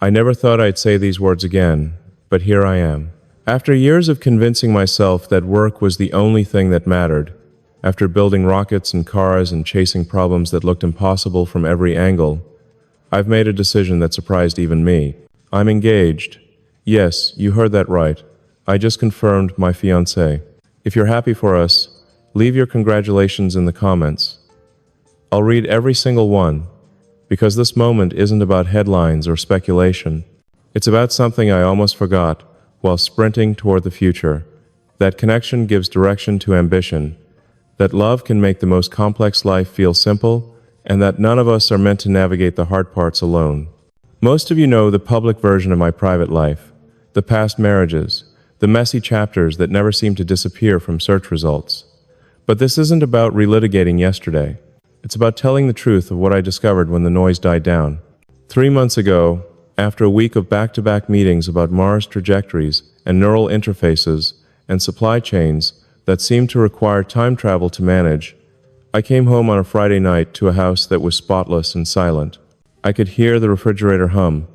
I never thought I'd say these words again, but here I am. After years of convincing myself that work was the only thing that mattered, after building rockets and cars and chasing problems that looked impossible from every angle, I've made a decision that surprised even me. I'm engaged. Yes, you heard that right. I just confirmed my fiancée. If you're happy for us, leave your congratulations in the comments. I'll read every single one, because this moment isn't about headlines or speculation. It's about something I almost forgot while sprinting toward the future. That connection gives direction to ambition, that love can make the most complex life feel simple, and that none of us are meant to navigate the hard parts alone. Most of you know the public version of my private life, the past marriages, the messy chapters that never seem to disappear from search results. But this isn't about relitigating yesterday. It's about telling the truth of what I discovered when the noise died down. 3 months ago, after a week of back-to-back meetings about Mars trajectories and neural interfaces and supply chains that seemed to require time travel to manage, I came home on a Friday night to a house that was spotless and silent. I could hear the refrigerator hum.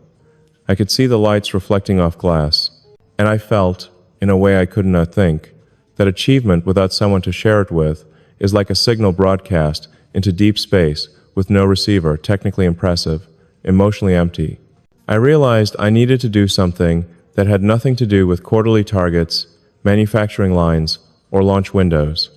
I could see the lights reflecting off glass. And I felt, in a way I could not think, that achievement without someone to share it with is like a signal broadcast into deep space with no receiver, technically impressive, emotionally empty. I realized I needed to do something that had nothing to do with quarterly targets, manufacturing lines, or launch windows.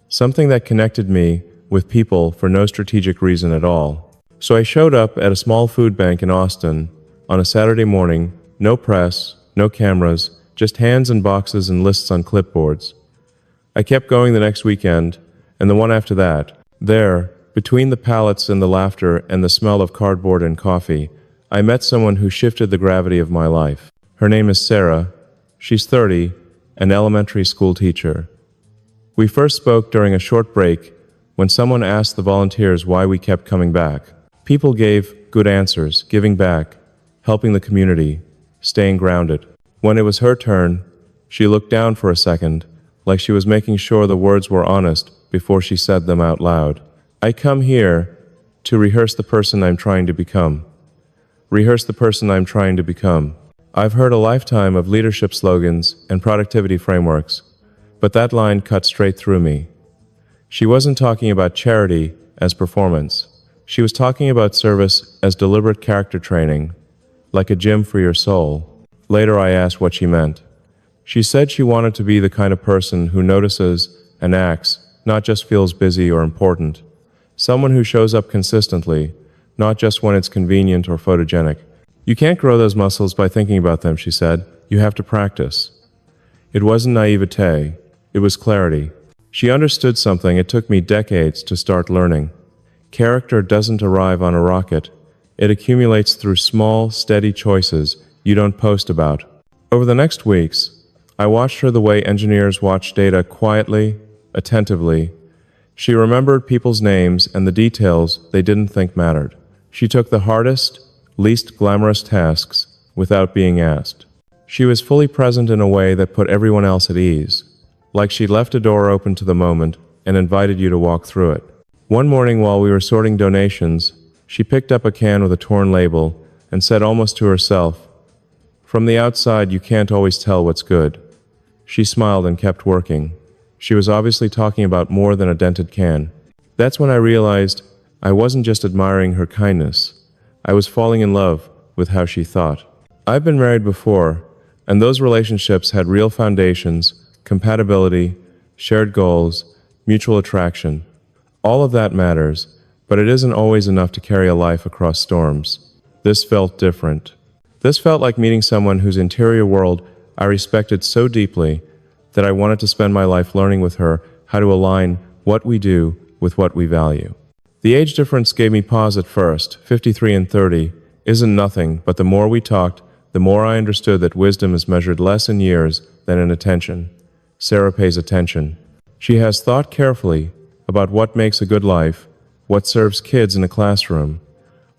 Something that connected me with people for no strategic reason at all. So I showed up at a small food bank in Austin on a Saturday morning, no press, no cameras, just hands and boxes and lists on clipboards. I kept going the next weekend, and the one after that. There, between the pallets and the laughter and the smell of cardboard and coffee, I met someone who shifted the gravity of my life. Her name is Sarah. She's 30, an elementary school teacher. We first spoke during a short break when someone asked the volunteers why we kept coming back. People gave good answers, giving back, helping the community, staying grounded. When it was her turn, she looked down for a second, like she was making sure the words were honest before she said them out loud. I come here to rehearse the person I'm trying to become. Rehearse the person I'm trying to become. I've heard a lifetime of leadership slogans and productivity frameworks, but that line cut straight through me. She wasn't talking about charity as performance. She was talking about service as deliberate character training, like a gym for your soul. Later I asked what she meant. She said she wanted to be the kind of person who notices and acts, not just feels busy or important. Someone who shows up consistently, not just when it's convenient or photogenic. You can't grow those muscles by thinking about them, she said. You have to practice. It wasn't naivete, it was clarity. She understood something it took me decades to start learning. Character doesn't arrive on a rocket. It accumulates through small, steady choices you don't post about. Over the next weeks, I watched her the way engineers watch data quietly, attentively. She remembered people's names and the details they didn't think mattered. She took the hardest, least glamorous tasks without being asked. She was fully present in a way that put everyone else at ease, like she left a door open to the moment and invited you to walk through it. One morning while we were sorting donations, she picked up a can with a torn label and said almost to herself, "From the outside, you can't always tell what's good." She smiled and kept working. She was obviously talking about more than a dented can. That's when I realized I wasn't just admiring her kindness. I was falling in love with how she thought. I've been married before, and those relationships had real foundations, compatibility, shared goals, mutual attraction. All of that matters, but it isn't always enough to carry a life across storms. This felt different. This felt like meeting someone whose interior world I respected so deeply that I wanted to spend my life learning with her how to align what we do with what we value. The age difference gave me pause at first. 53 and 30 isn't nothing, but the more we talked, the more I understood that wisdom is measured less in years than in attention. Sarah pays attention. She has thought carefully about what makes a good life, what serves kids in a classroom,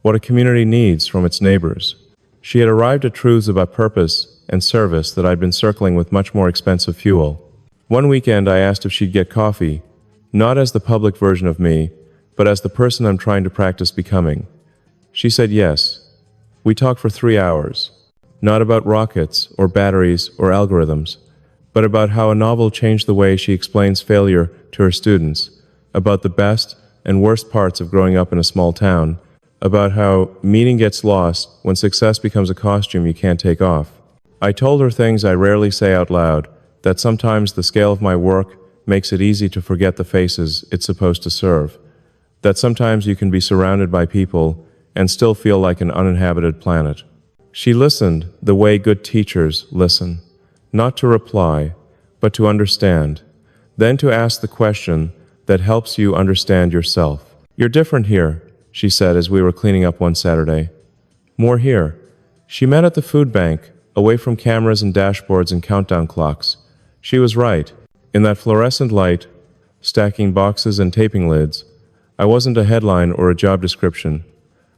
what a community needs from its neighbors. She had arrived at truths about purpose and service that I'd been circling with much more expensive fuel. One weekend I asked if she'd get coffee, not as the public version of me, but as the person I'm trying to practice becoming. She said yes. We talked for 3 hours. Not about rockets or batteries or algorithms, but about how a novel changed the way she explains failure to her students, about the best and worst parts of growing up in a small town, about how meaning gets lost when success becomes a costume you can't take off. I told her things I rarely say out loud, that sometimes the scale of my work makes it easy to forget the faces it's supposed to serve, that sometimes you can be surrounded by people and still feel like an uninhabited planet. She listened the way good teachers listen, not to reply, but to understand, then to ask the question that helps you understand yourself. You're different here, she said as we were cleaning up one Saturday. More here. She met at the food bank, away from cameras and dashboards and countdown clocks. She was right. In that fluorescent light, stacking boxes and taping lids, I wasn't a headline or a job description.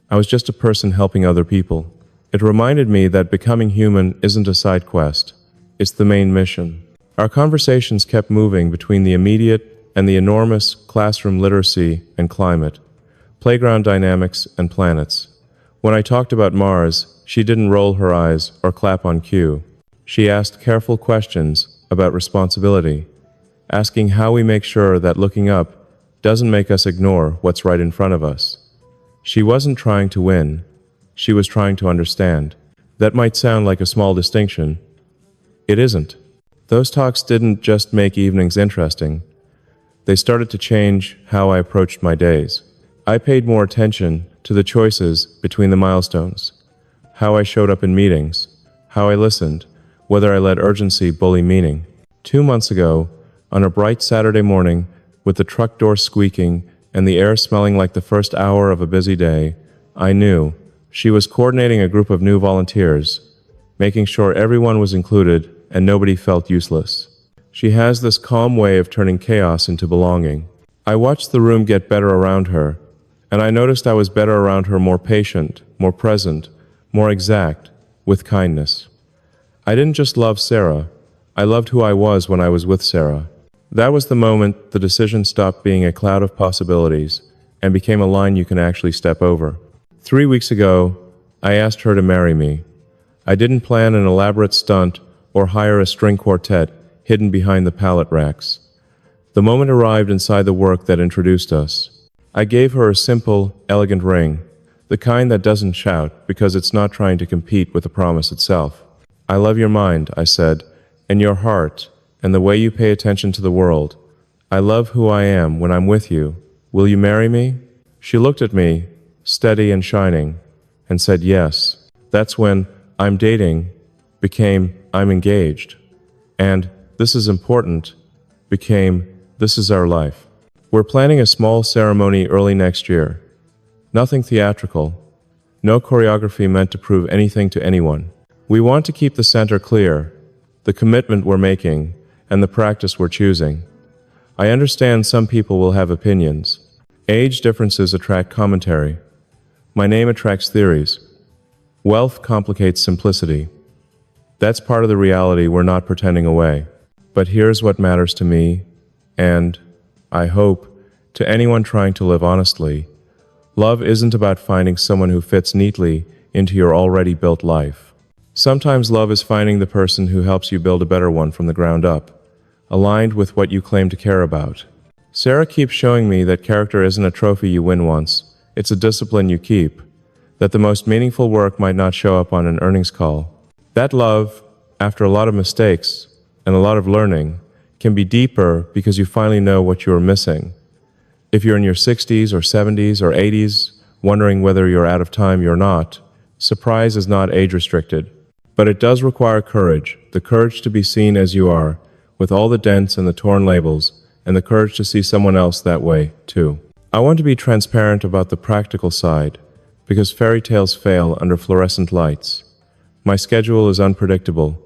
I was just a person helping other people. It reminded me that becoming human isn't a side quest. It's the main mission. Our conversations kept moving between the immediate and the enormous classroom literacy and climate, playground dynamics and planets. When I talked about Mars, she didn't roll her eyes or clap on cue. She asked careful questions about responsibility, asking how we make sure that looking up doesn't make us ignore what's right in front of us. She wasn't trying to win. She was trying to understand. That might sound like a small distinction. It isn't. Those talks didn't just make evenings interesting. They started to change how I approached my days. I paid more attention to the choices between the milestones, how I showed up in meetings, how I listened, whether I let urgency bully meaning. 2 months ago, on a bright Saturday morning, with the truck door squeaking and the air smelling like the first hour of a busy day, I knew she was coordinating a group of new volunteers, making sure everyone was included and nobody felt useless. She has this calm way of turning chaos into belonging. I watched the room get better around her, and I noticed I was better around her, more patient, more present, more exact, with kindness. I didn't just love Sarah, I loved who I was when I was with Sarah. That was the moment the decision stopped being a cloud of possibilities and became a line you can actually step over. 3 weeks ago, I asked her to marry me. I didn't plan an elaborate stunt or hire a string quartet hidden behind the pallet racks. The moment arrived inside the work that introduced us. I gave her a simple, elegant ring, the kind that doesn't shout because it's not trying to compete with the promise itself. I love your mind, I said, and your heart, and the way you pay attention to the world. I love who I am when I'm with you. Will you marry me? She looked at me, steady and shining, and said yes. That's when I'm dating became I'm engaged. And this is important became this is our life. We're planning a small ceremony early next year. Nothing theatrical. No choreography meant to prove anything to anyone. We want to keep the center clear, the commitment we're making, and the practice we're choosing. I understand some people will have opinions. Age differences attract commentary. My name attracts theories. Wealth complicates simplicity. That's part of the reality we're not pretending away. But here's what matters to me, and, I hope, to anyone trying to live honestly. Love isn't about finding someone who fits neatly into your already built life. Sometimes love is finding the person who helps you build a better one from the ground up, aligned with what you claim to care about. Sarah keeps showing me that character isn't a trophy you win once, it's a discipline you keep, that the most meaningful work might not show up on an earnings call. That love, after a lot of mistakes and a lot of learning, can be deeper because you finally know what you are missing. If you're in your 60s or 70s or 80s, wondering whether you're out of time or not, surprise is not age-restricted. But it does require courage, the courage to be seen as you are, with all the dents and the torn labels, and the courage to see someone else that way, too. I want to be transparent about the practical side, because fairy tales fail under fluorescent lights. My schedule is unpredictable.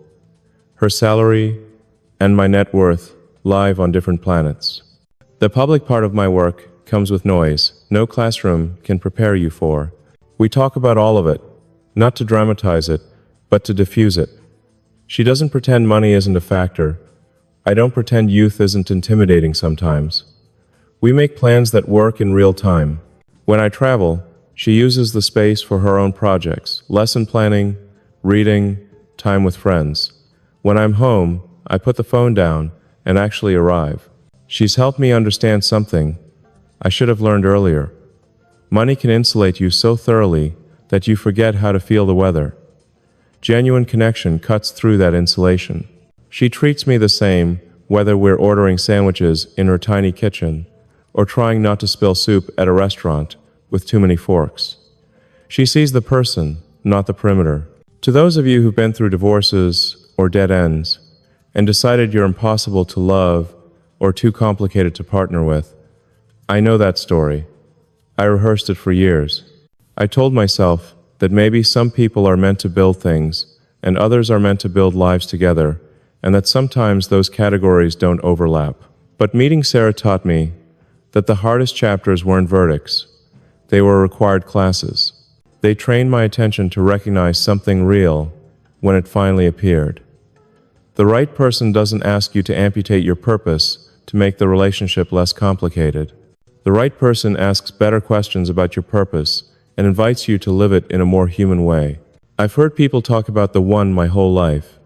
Her salary and my net worth live on different planets. The public part of my work comes with noise no classroom can prepare you for. We talk about all of it, not to dramatize it, but to diffuse it. She doesn't pretend money isn't a factor. I don't pretend youth isn't intimidating sometimes. We make plans that work in real time. When I travel, She uses the space for her own projects, lesson planning, reading, time with friends. When I'm home, I put the phone down and actually arrive. She's helped me understand something I should have learned earlier. Money can insulate you so thoroughly that you forget how to feel the weather. Genuine connection cuts through that insulation. She treats me the same whether we're ordering sandwiches in her tiny kitchen or trying not to spill soup at a restaurant with too many forks. She sees the person, not the perimeter. To those of you who've been through divorces or dead ends and decided you're impossible to love or too complicated to partner with, I know that story. I rehearsed it for years. I told myself that maybe some people are meant to build things and others are meant to build lives together, and that sometimes those categories don't overlap. But meeting Sarah taught me that the hardest chapters weren't verdicts. They were required classes. They trained my attention to recognize something real when it finally appeared. The right person doesn't ask you to amputate your purpose to make the relationship less complicated. The right person asks better questions about your purpose and invites you to live it in a more human way. I've heard people talk about the one my whole life.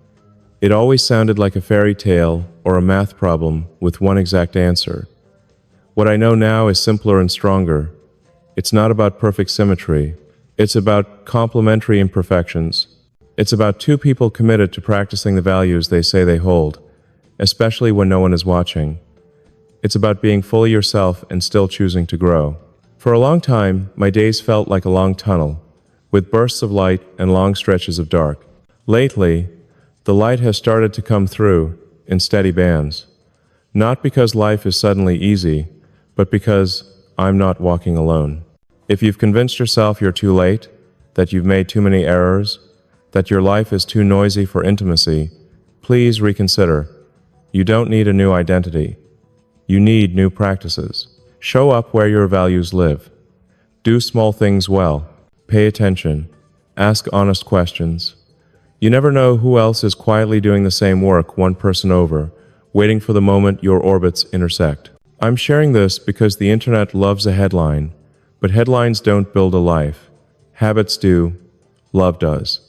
It always sounded like a fairy tale or a math problem with one exact answer. What I know now is simpler and stronger. It's not about perfect symmetry. It's about complementary imperfections. It's about two people committed to practicing the values they say they hold, especially when no one is watching. It's about being fully yourself and still choosing to grow. For a long time, my days felt like a long tunnel, with bursts of light and long stretches of dark. Lately, the light has started to come through in steady bands. Not because life is suddenly easy, but because I'm not walking alone. If you've convinced yourself you're too late, that you've made too many errors, that your life is too noisy for intimacy, please reconsider. You don't need a new identity. You need new practices. Show up where your values live. Do small things well. Pay attention. Ask honest questions. You never know who else is quietly doing the same work one person over, waiting for the moment your orbits intersect. I'm sharing this because the internet loves a headline, but headlines don't build a life. Habits do. Love does.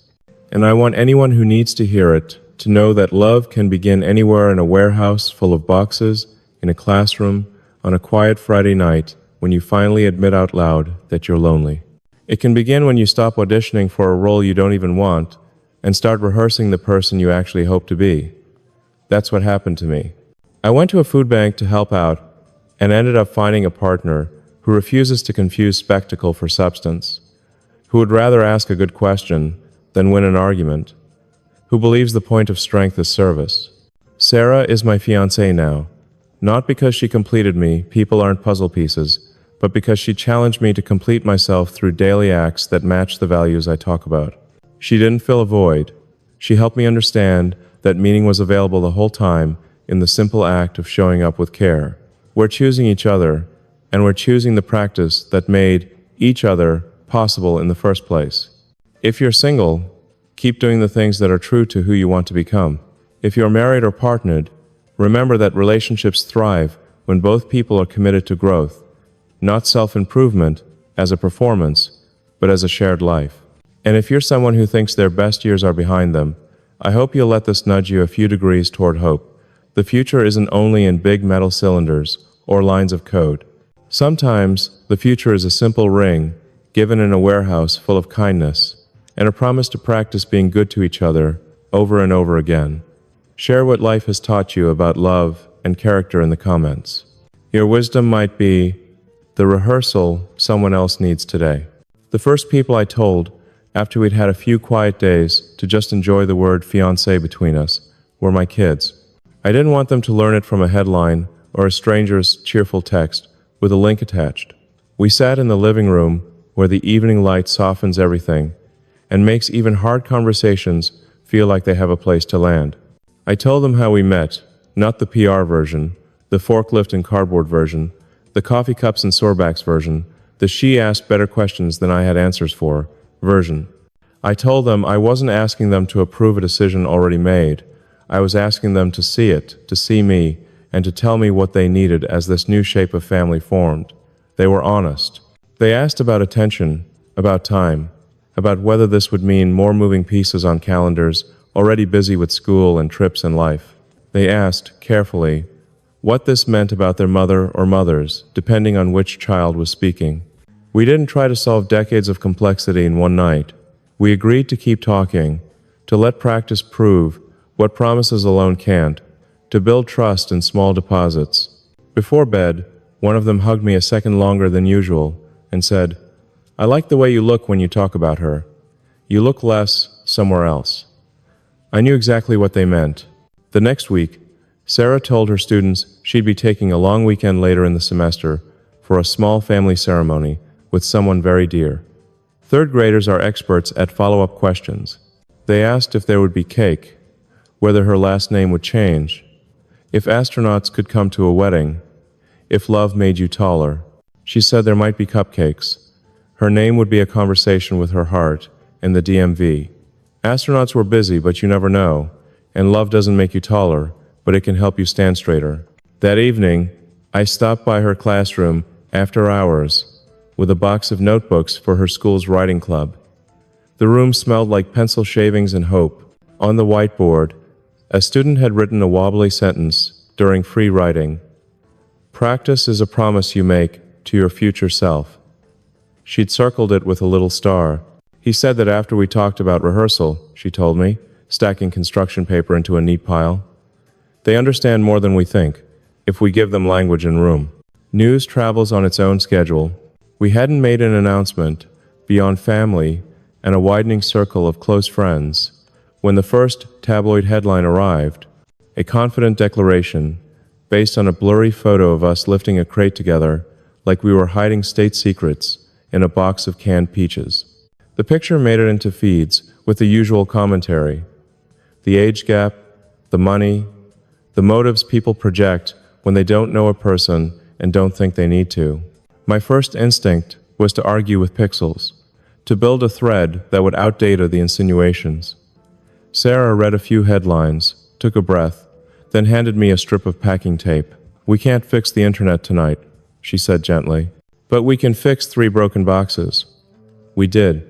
And I want anyone who needs to hear it to know that love can begin anywhere, in a warehouse full of boxes, in a classroom, on a quiet Friday night when you finally admit out loud that you're lonely. It can begin when you stop auditioning for a role you don't even want and start rehearsing the person you actually hope to be. That's what happened to me. I went to a food bank to help out and ended up finding a partner who refuses to confuse spectacle for substance, who would rather ask a good question than win an argument, who believes the point of strength is service. Sarah is my fiancée now, not because she completed me, people aren't puzzle pieces, but because she challenged me to complete myself through daily acts that match the values I talk about. She didn't fill a void. She helped me understand that meaning was available the whole time in the simple act of showing up with care. We're choosing each other, and we're choosing the practice that made each other possible in the first place. If you're single, keep doing the things that are true to who you want to become. If you're married or partnered, remember that relationships thrive when both people are committed to growth, not self-improvement as a performance, but as a shared life. And if you're someone who thinks their best years are behind them, I hope you'll let this nudge you a few degrees toward hope. The future isn't only in big metal cylinders or lines of code. Sometimes the future is a simple ring given in a warehouse full of kindness and a promise to practice being good to each other over and over again. Share what life has taught you about love and character in the comments. Your wisdom might be the rehearsal someone else needs today. The first people I told, after we'd had a few quiet days to just enjoy the word fiancé between us, were my kids. I didn't want them to learn it from a headline or a stranger's cheerful text with a link attached. We sat in the living room where the evening light softens everything and makes even hard conversations feel like they have a place to land. I told them how we met, not the PR version, the forklift and cardboard version, the coffee cups and sorebacks version, the she asked better questions than I had answers for version. I told them I wasn't asking them to approve a decision already made. I was asking them to see it, to see me, and to tell me what they needed as this new shape of family formed. They were honest. They asked about attention, about time, about whether this would mean more moving pieces on calendars already busy with school and trips and life. They asked, carefully, what this meant about their mother or mothers, depending on which child was speaking. We didn't try to solve decades of complexity in one night. We agreed to keep talking, to let practice prove what promises alone can't, to build trust in small deposits. Before bed, one of them hugged me a second longer than usual and said, I like the way you look when you talk about her. You look less somewhere else. I knew exactly what they meant. The next week, Sarah told her students she'd be taking a long weekend later in the semester for a small family ceremony with someone very dear. Third graders are experts at follow-up questions. They asked if there would be cake, whether her last name would change, if astronauts could come to a wedding, if love made you taller. She said there might be cupcakes. Her name would be a conversation with her heart and the DMV. Astronauts were busy, but you never know, and love doesn't make you taller, but it can help you stand straighter. That evening, I stopped by her classroom after hours with a box of notebooks for her school's writing club. The room smelled like pencil shavings and hope. On the whiteboard, a student had written a wobbly sentence during free writing. Practice is a promise you make to your future self. She'd circled it with a little star. He said that after we talked about rehearsal, she told me, stacking construction paper into a neat pile. They understand more than we think, if we give them language and room. News travels on its own schedule. We hadn't made an announcement beyond family and a widening circle of close friends when the first tabloid headline arrived, a confident declaration based on a blurry photo of us lifting a crate together like we were hiding state secrets in a box of canned peaches. The picture made it into feeds with the usual commentary. The age gap, the money, the motives people project when they don't know a person and don't think they need to. My first instinct was to argue with pixels, to build a thread that would outdate the insinuations. Sarah read a few headlines, took a breath, then handed me a strip of packing tape. We can't fix the internet tonight, she said gently, but we can fix 3 broken boxes. We did.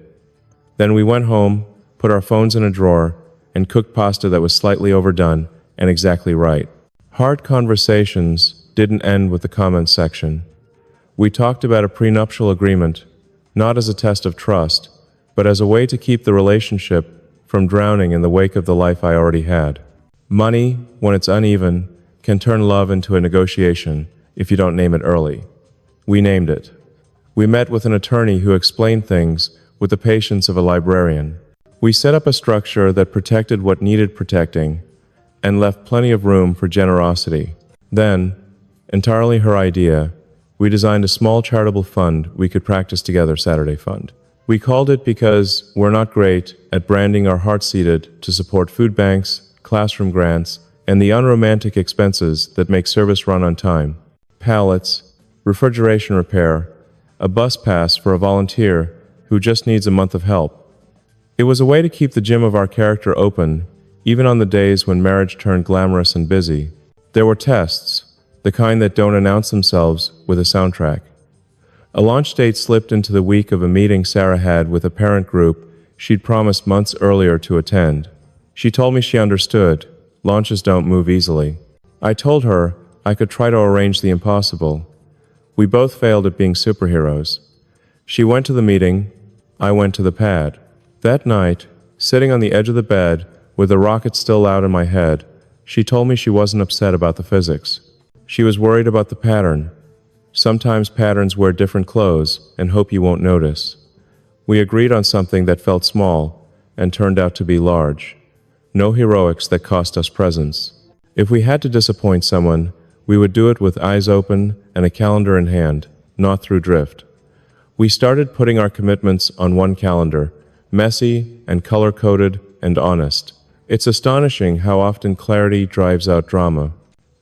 Then we went home, put our phones in a drawer, and cooked pasta that was slightly overdone and exactly right. Hard conversations didn't end with the comments section. We talked about a prenuptial agreement, not as a test of trust, but as a way to keep the relationship from drowning in the wake of the life I already had. Money, when it's uneven, can turn love into a negotiation if you don't name it early. We named it. We met with an attorney who explained things with the patience of a librarian. We set up a structure that protected what needed protecting and left plenty of room for generosity. Then, entirely her idea, we designed a small charitable fund we could practice together, Saturday Fund. We called it because we're not great at branding our heart-seated to support food banks, classroom grants, and the unromantic expenses that make service run on time. Pallets, refrigeration repair, a bus pass for a volunteer who just needs a month of help. It was a way to keep the gym of our character open, even on the days when marriage turned glamorous and busy. There were tests, the kind that don't announce themselves with a soundtrack. A launch date slipped into the week of a meeting Sarah had with a parent group she'd promised months earlier to attend. She told me she understood. Launches don't move easily. I told her I could try to arrange the impossible. We both failed at being superheroes. She went to the meeting, I went to the pad. That night, sitting on the edge of the bed, with the rocket still loud in my head, she told me she wasn't upset about the physics. She was worried about the pattern. Sometimes patterns wear different clothes and hope you won't notice. We agreed on something that felt small and turned out to be large. No heroics that cost us presents. If we had to disappoint someone, we would do it with eyes open and a calendar in hand, not through drift. We started putting our commitments on one calendar, messy and color-coded and honest. It's astonishing how often clarity drives out drama.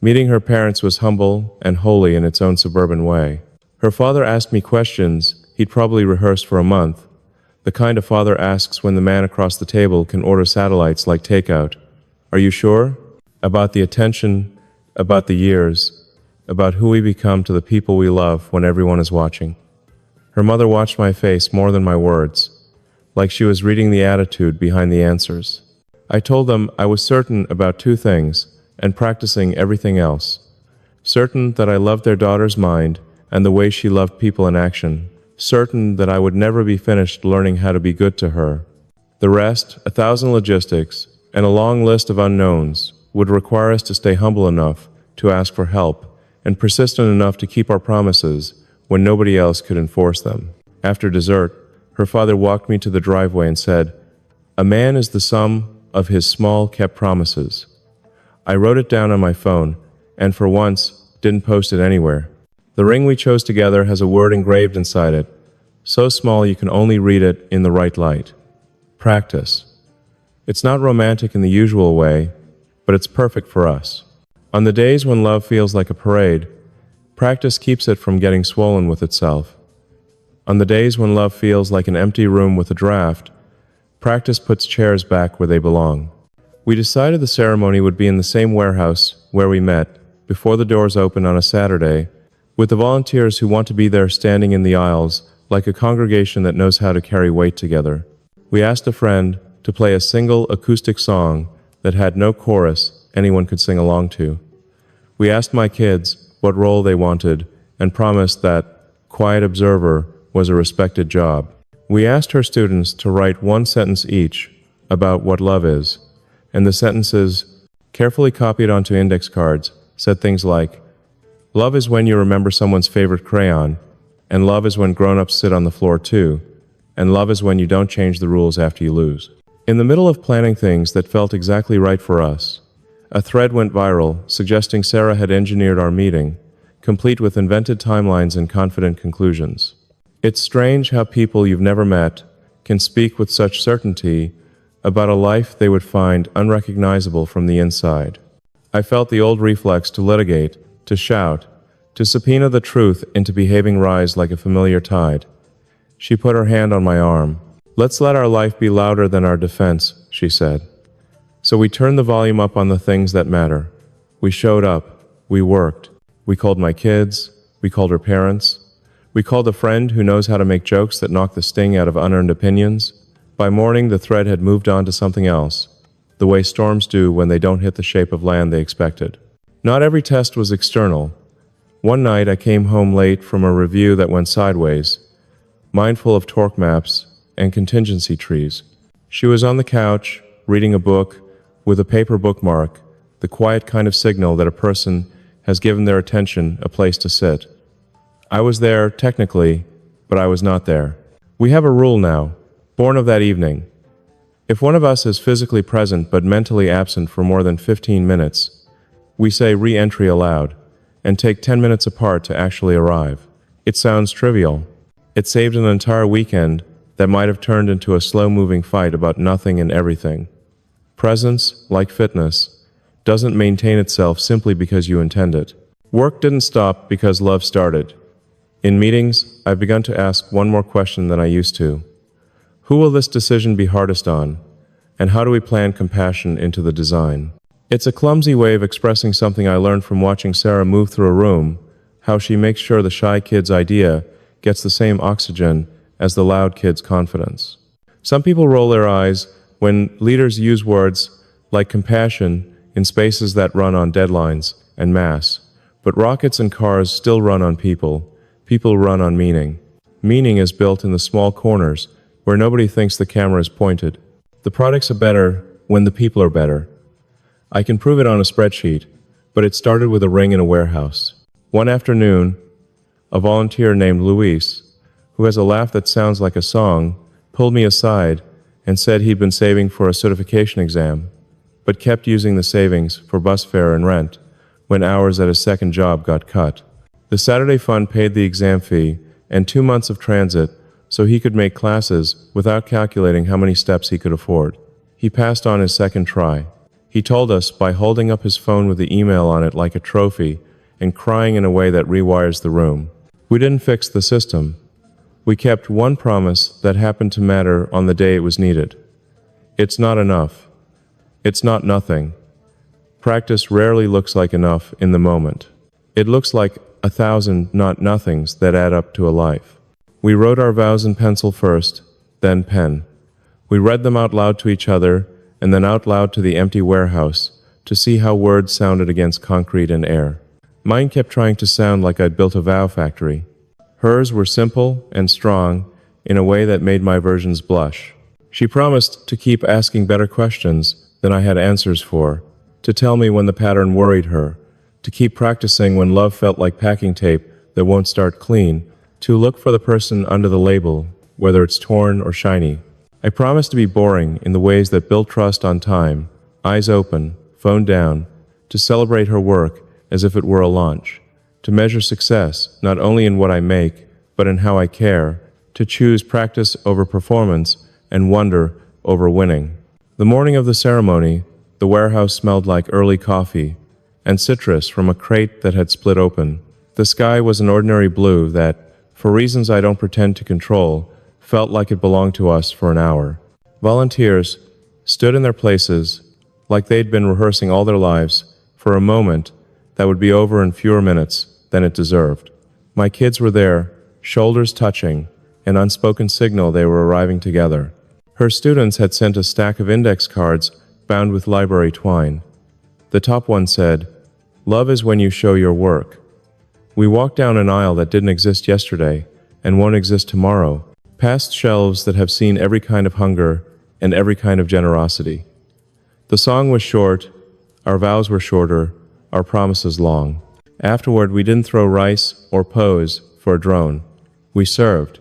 Meeting her parents was humble and holy in its own suburban way. Her father asked me questions he'd probably rehearsed for a month, the kind a father asks when the man across the table can order satellites like takeout. Are you sure? About the attention, about the years, about who we become to the people we love when everyone is watching. Her mother watched my face more than my words, like she was reading the attitude behind the answers. I told them I was certain about two things, and practicing everything else. Certain that I loved their daughter's mind and the way she loved people in action. Certain that I would never be finished learning how to be good to her. The rest, 1,000 logistics, and a long list of unknowns, would require us to stay humble enough to ask for help and persistent enough to keep our promises when nobody else could enforce them. After dessert, her father walked me to the driveway and said, "A man is the sum of his small kept promises." I wrote it down on my phone, and for once, didn't post it anywhere. The ring we chose together has a word engraved inside it, so small you can only read it in the right light. Practice. It's not romantic in the usual way, but it's perfect for us. On the days when love feels like a parade, practice keeps it from getting swollen with itself. On the days when love feels like an empty room with a draft, practice puts chairs back where they belong. We decided the ceremony would be in the same warehouse where we met, before the doors open on a Saturday, with the volunteers who want to be there standing in the aisles like a congregation that knows how to carry weight together. We asked a friend to play a single acoustic song that had no chorus anyone could sing along to. We asked my kids what role they wanted and promised that quiet observer was a respected job. We asked her students to write one sentence each about what love is, and the sentences, carefully copied onto index cards, said things like, "Love is when you remember someone's favorite crayon, and love is when grown-ups sit on the floor too, and love is when you don't change the rules after you lose." In the middle of planning things that felt exactly right for us, a thread went viral suggesting Sarah had engineered our meeting, complete with invented timelines and confident conclusions. It's strange how people you've never met can speak with such certainty about a life they would find unrecognizable from the inside. I felt the old reflex to litigate, to shout, to subpoena the truth into behaving rise like a familiar tide. She put her hand on my arm. "Let's let our life be louder than our defense," she said. So we turned the volume up on the things that matter. We showed up. We worked. We called my kids. We called her parents. We called a friend who knows how to make jokes that knock the sting out of unearned opinions. By morning, the thread had moved on to something else, the way storms do when they don't hit the shape of land they expected. Not every test was external. One night, I came home late from a review that went sideways, mindful of torque maps and contingency trees. She was on the couch, reading a book, with a paper bookmark, the quiet kind of signal that a person has given their attention a place to sit. I was there, technically, but I was not there. We have a rule now, born of that evening. If one of us is physically present but mentally absent for more than 15 minutes, we say re-entry aloud, and take 10 minutes apart to actually arrive. It sounds trivial. It saved an entire weekend that might have turned into a slow-moving fight about nothing and everything. Presence, like fitness, doesn't maintain itself simply because you intend it. Work didn't stop because love started. In meetings, I've begun to ask one more question than I used to. Who will this decision be hardest on? And how do we plan compassion into the design? It's a clumsy way of expressing something I learned from watching Sarah move through a room, how she makes sure the shy kid's idea gets the same oxygen as the loud kid's confidence. Some people roll their eyes when leaders use words like compassion in spaces that run on deadlines and mass. But rockets and cars still run on people. People run on meaning. Meaning is built in the small corners where nobody thinks the camera is pointed. The products are better when the people are better. I can prove it on a spreadsheet, but it started with a ring in a warehouse. One afternoon, a volunteer named Luis, who has a laugh that sounds like a song, pulled me aside and said he'd been saving for a certification exam, but kept using the savings for bus fare and rent when hours at his second job got cut. The Saturday fund paid the exam fee and 2 months of transit so he could make classes without calculating how many steps he could afford. He passed on his second try. He told us by holding up his phone with the email on it like a trophy and crying in a way that rewires the room. We didn't fix the system. We kept one promise that happened to matter on the day it was needed. It's not enough. It's not nothing. Practice rarely looks like enough in the moment. It looks like 1,000 not nothings that add up to a life. We wrote our vows in pencil first, then pen. We read them out loud to each other, and then out loud to the empty warehouse, to see how words sounded against concrete and air. Mine kept trying to sound like I'd built a vow factory. Hers were simple and strong, in a way that made my versions blush. She promised to keep asking better questions than I had answers for, to tell me when the pattern worried her, to keep practicing when love felt like packing tape that won't start clean, to look for the person under the label, whether it's torn or shiny. I promised to be boring in the ways that build trust on time, eyes open, phone down, to celebrate her work as if it were a launch, to measure success not only in what I make, but in how I care, to choose practice over performance and wonder over winning. The morning of the ceremony, the warehouse smelled like early coffee and citrus from a crate that had split open. The sky was an ordinary blue that, for reasons I don't pretend to control, felt like it belonged to us for an hour. Volunteers stood in their places like they'd been rehearsing all their lives for a moment that would be over in fewer minutes than it deserved. My kids were there, shoulders touching, an unspoken signal they were arriving together. Her students had sent a stack of index cards bound with library twine. The top one said, "Love is when you show your work." We walked down an aisle that didn't exist yesterday and won't exist tomorrow, past shelves that have seen every kind of hunger and every kind of generosity. The song was short, our vows were shorter, our promises long. Afterward, we didn't throw rice or pose for a drone. We served.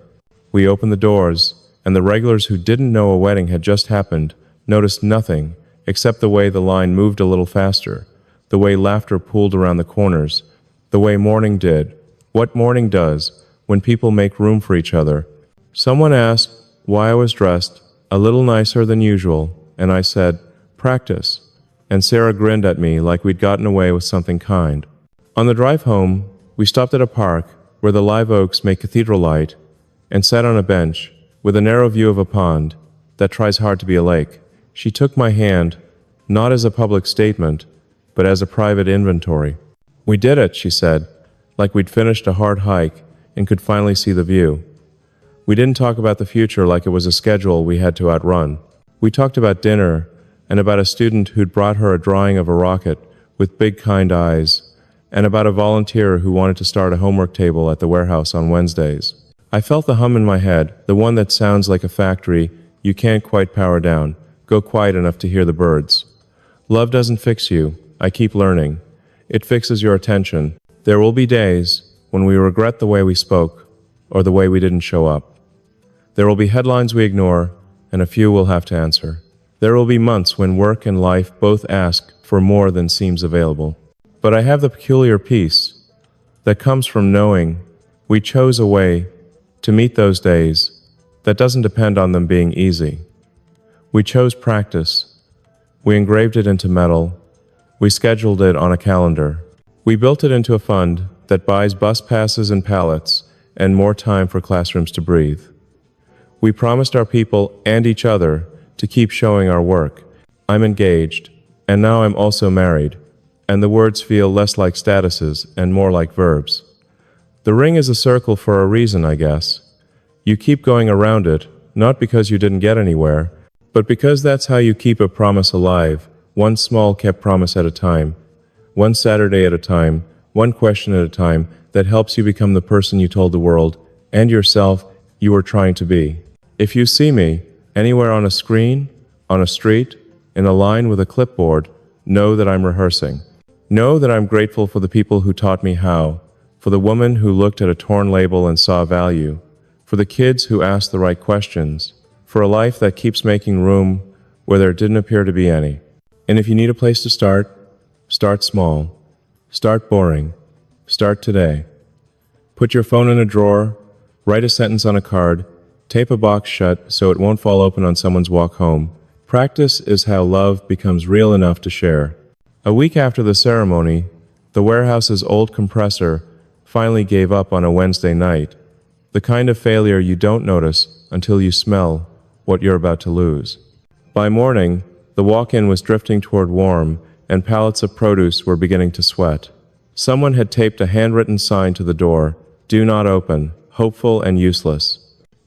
We opened the doors, and the regulars who didn't know a wedding had just happened noticed nothing except the way the line moved a little faster, the way laughter pooled around the corners, the way morning did, what morning does when people make room for each other. Someone asked why I was dressed a little nicer than usual, and I said, "Practice." And Sarah grinned at me like we'd gotten away with something kind. On the drive home, we stopped at a park where the live oaks make cathedral light and sat on a bench with a narrow view of a pond that tries hard to be a lake. She took my hand, not as a public statement, but as a private inventory. "We did it," she said, like we'd finished a hard hike and could finally see the view. We didn't talk about the future like it was a schedule we had to outrun. We talked about dinner and about a student who'd brought her a drawing of a rocket with big kind eyes, and about a volunteer who wanted to start a homework table at the warehouse on Wednesdays. I felt the hum in my head, the one that sounds like a factory you can't quite power down, go quiet enough to hear the birds. Love doesn't fix you, I keep learning. It fixes your attention. There will be days when we regret the way we spoke, or the way we didn't show up. There will be headlines we ignore, and a few we'll have to answer. There will be months when work and life both ask for more than seems available. But I have the peculiar peace that comes from knowing we chose a way to meet those days that doesn't depend on them being easy. We chose practice. We engraved it into metal. We scheduled it on a calendar. We built it into a fund that buys bus passes and pallets and more time for classrooms to breathe. We promised our people and each other to keep showing our work. I'm engaged, and now I'm also married, and the words feel less like statuses and more like verbs. The ring is a circle for a reason, I guess. You keep going around it, not because you didn't get anywhere, but because that's how you keep a promise alive, one small kept promise at a time, one Saturday at a time, one question at a time, that helps you become the person you told the world and yourself you were trying to be. If you see me anywhere on a screen, on a street, in a line with a clipboard, know that I'm rehearsing. Know that I'm grateful for the people who taught me how, for the woman who looked at a torn label and saw value, for the kids who asked the right questions, for a life that keeps making room where there didn't appear to be any. And if you need a place to start, start small. Start boring. Start today. Put your phone in a drawer, write a sentence on a card, tape a box shut so it won't fall open on someone's walk home. Practice is how love becomes real enough to share. A week after the ceremony, the warehouse's old compressor finally gave up on a Wednesday night, the kind of failure you don't notice until you smell what you're about to lose. By morning, the walk-in was drifting toward warm, and pallets of produce were beginning to sweat. Someone had taped a handwritten sign to the door, "Do not open, hopeful and useless.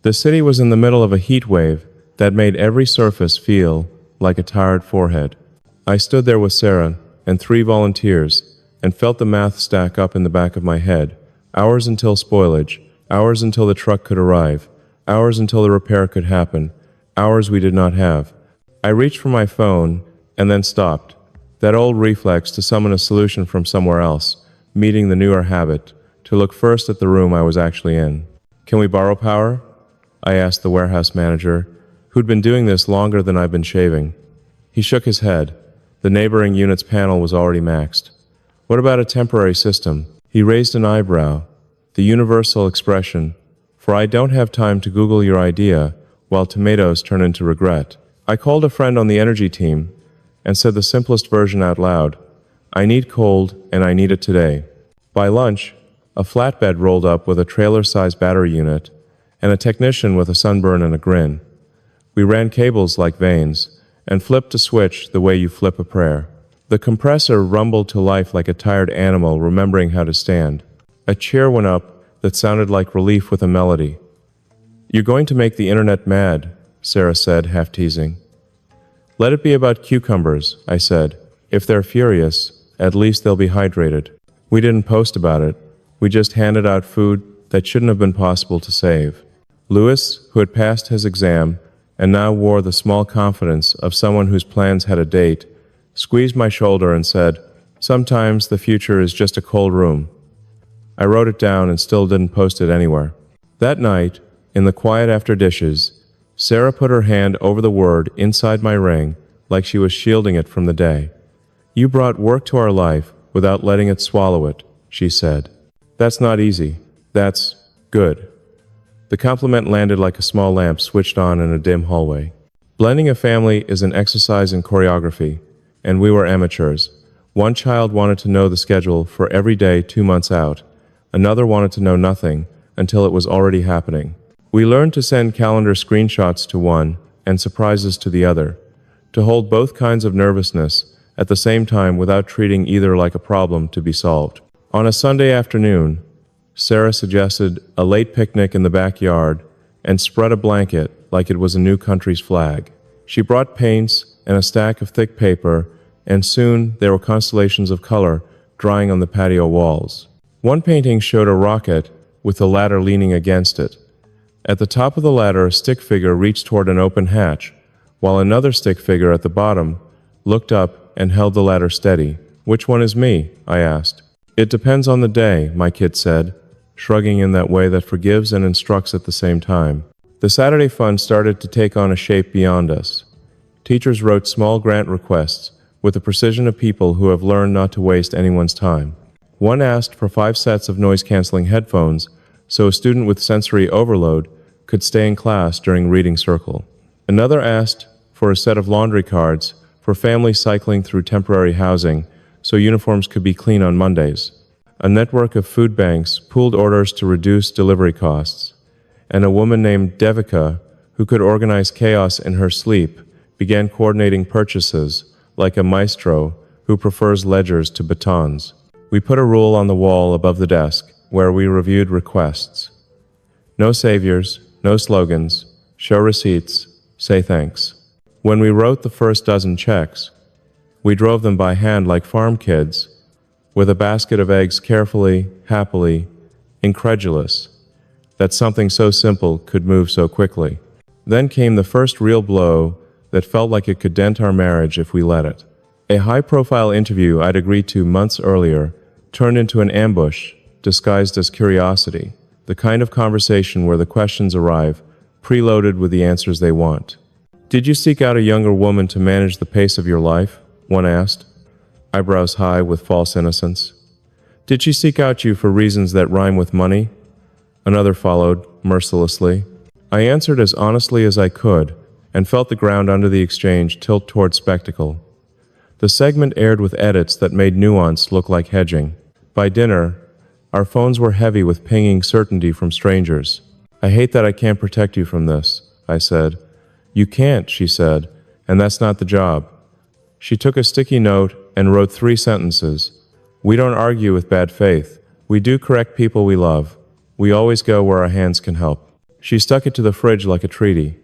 The city was in the middle of a heat wave that made every surface feel like a tired forehead. I stood there with Sarah and 3 volunteers and felt the math stack up in the back of my head. Hours until spoilage, hours until the truck could arrive, hours until the repair could happen, hours we did not have. I reached for my phone and then stopped. That old reflex to summon a solution from somewhere else, meeting the newer habit, to look first at the room I was actually in. "Can we borrow power?" I asked the warehouse manager, who'd been doing this longer than I've been shaving. He shook his head. The neighboring unit's panel was already maxed. "What about a temporary system?" He raised an eyebrow, the universal expression, "For I don't have time to Google your idea while tomatoes turn into regret." I called a friend on the energy team and said the simplest version out loud. "I need cold, and I need it today." By lunch, a flatbed rolled up with a trailer-sized battery unit and a technician with a sunburn and a grin. We ran cables like veins and flipped a switch the way you flip a prayer. The compressor rumbled to life like a tired animal remembering how to stand. A chair went up that sounded like relief with a melody. "You're going to make the internet mad," Sarah said, half teasing. "Let it be about cucumbers," I said. "If they're furious, at least they'll be hydrated." We didn't post about it. We just handed out food that shouldn't have been possible to save. Lewis, who had passed his exam and now wore the small confidence of someone whose plans had a date, squeezed my shoulder and said, "Sometimes the future is just a cold room." I wrote it down and still didn't post it anywhere. That night, in the quiet after dishes, Sarah put her hand over the word inside my ring like she was shielding it from the day. "You brought work to our life without letting it swallow it," she said. "That's not easy. That's good." The compliment landed like a small lamp switched on in a dim hallway. Blending a family is an exercise in choreography, and we were amateurs. One child wanted to know the schedule for every day 2 months out. Another wanted to know nothing until it was already happening. We learned to send calendar screenshots to one and surprises to the other, to hold both kinds of nervousness at the same time without treating either like a problem to be solved. On a Sunday afternoon, Sarah suggested a late picnic in the backyard and spread a blanket like it was a new country's flag. She brought paints and a stack of thick paper, and soon there were constellations of color drying on the patio walls. One painting showed a rocket with the ladder leaning against it. At the top of the ladder, a stick figure reached toward an open hatch, while another stick figure at the bottom looked up and held the ladder steady. "Which one is me?" I asked. "It depends on the day," my kid said, shrugging in that way that forgives and instructs at the same time. The Saturday fun started to take on a shape beyond us. Teachers wrote small grant requests with the precision of people who have learned not to waste anyone's time. One asked for 5 sets of noise-canceling headphones so a student with sensory overload could stay in class during reading circle. Another asked for a set of laundry cards for families cycling through temporary housing so uniforms could be clean on Mondays. A network of food banks pooled orders to reduce delivery costs, and a woman named Devika, who could organize chaos in her sleep, began coordinating purchases like a maestro who prefers ledgers to batons. We put a rule on the wall above the desk where we reviewed requests. No saviors, no slogans, show receipts, say thanks. When we wrote the first dozen checks, we drove them by hand like farm kids, with a basket of eggs carefully, happily, incredulous that something so simple could move so quickly. Then came the first real blow that felt like it could dent our marriage if we let it. A high-profile interview I'd agreed to months earlier turned into an ambush disguised as curiosity, the kind of conversation where the questions arrive preloaded with the answers they want. "Did you seek out a younger woman to manage the pace of your life?" one asked, eyebrows high with false innocence. "Did she seek out you for reasons that rhyme with money?" Another followed, mercilessly. I answered as honestly as I could, and felt the ground under the exchange tilt toward spectacle. The segment aired with edits that made nuance look like hedging. By dinner, our phones were heavy with pinging certainty from strangers. "I hate that I can't protect you from this," I said. "You can't," she said, "and that's not the job." She took a sticky note and wrote 3 sentences. "We don't argue with bad faith. We do correct people we love." We always go where our hands can help. She stuck it to the fridge like a treaty.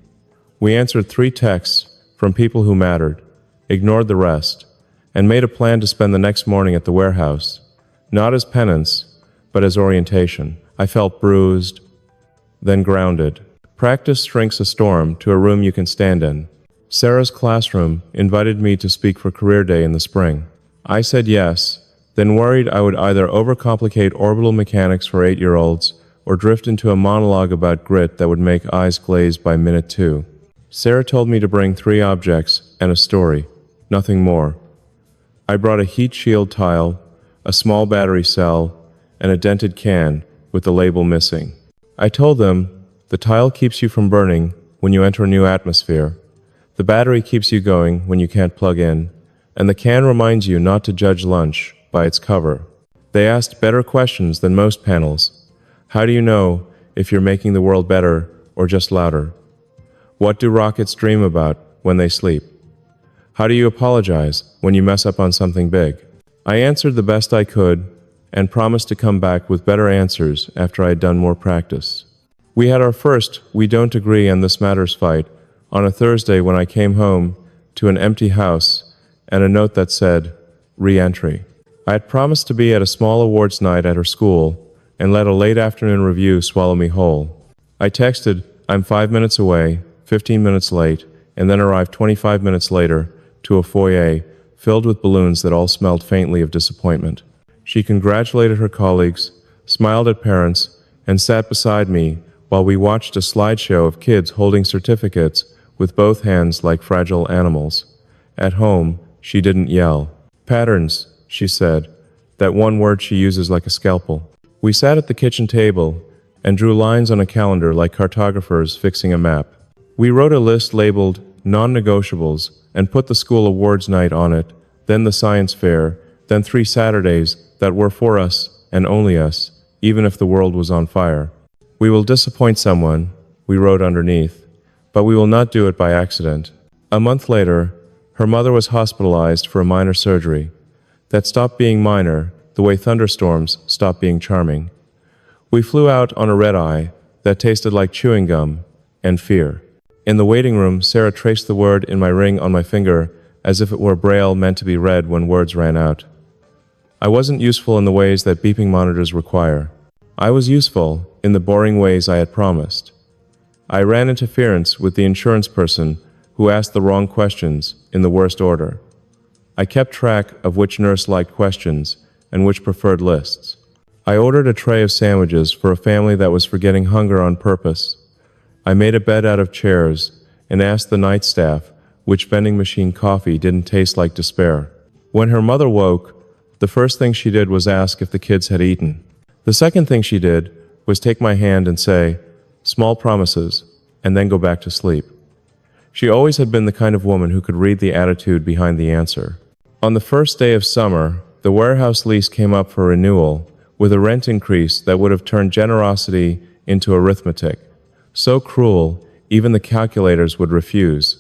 We answered 3 texts from people who mattered, ignored the rest, and made a plan to spend the next morning at the warehouse, not as penance, but as orientation. I felt bruised, then grounded. Practice shrinks a storm to a room you can stand in. Sarah's classroom invited me to speak for Career Day in the spring. I said yes, then worried I would either overcomplicate orbital mechanics for 8-year-olds or drift into a monologue about grit that would make eyes glaze by minute 2. Sarah told me to bring 3 objects and a story, nothing more. I brought a heat shield tile, a small battery cell, and a dented can with the label missing. I told them, the tile keeps you from burning when you enter a new atmosphere. The battery keeps you going when you can't plug in, and the can reminds you not to judge lunch by its cover. They asked better questions than most panels. How do you know if you're making the world better or just louder? What do rockets dream about when they sleep? How do you apologize when you mess up on something big? I answered the best I could and promised to come back with better answers after I had done more practice. We had our first "we don't agree on this matters" fight on a Thursday when I came home to an empty house and a note that said, "Re-entry." I had promised to be at a small awards night at her school and let a late afternoon review swallow me whole. I texted, "I'm 5 minutes away, 15 minutes late," and then arrived 25 minutes later to a foyer filled with balloons that all smelled faintly of disappointment. She congratulated her colleagues, smiled at parents, and sat beside me while we watched a slideshow of kids holding certificates with both hands like fragile animals. At home, she didn't yell. "Patterns," she said, that one word she uses like a scalpel. We sat at the kitchen table and drew lines on a calendar like cartographers fixing a map. We wrote a list labeled non-negotiables and put the school awards night on it, then the science fair, then 3 Saturdays that were for us and only us, even if the world was on fire. "We will disappoint someone," we wrote underneath, "but we will not do it by accident." A month later, her mother was hospitalized for a minor surgery that stopped being minor the way thunderstorms stop being charming. We flew out on a red-eye that tasted like chewing gum and fear. In the waiting room, Sarah traced the word in my ring on my finger as if it were braille meant to be read when words ran out. I wasn't useful in the ways that beeping monitors require. I was useful in the boring ways I had promised. I ran interference with the insurance person who asked the wrong questions in the worst order. I kept track of which nurse liked questions and which preferred lists. I ordered a tray of sandwiches for a family that was forgetting hunger on purpose. I made a bed out of chairs and asked the night staff which vending machine coffee didn't taste like despair. When her mother woke, the first thing she did was ask if the kids had eaten. The second thing she did was take my hand and say, "Small promises," and then go back to sleep. She always had been the kind of woman who could read the attitude behind the answer. On the first day of summer, the warehouse lease came up for renewal with a rent increase that would have turned generosity into arithmetic. So cruel, even the calculators would refuse.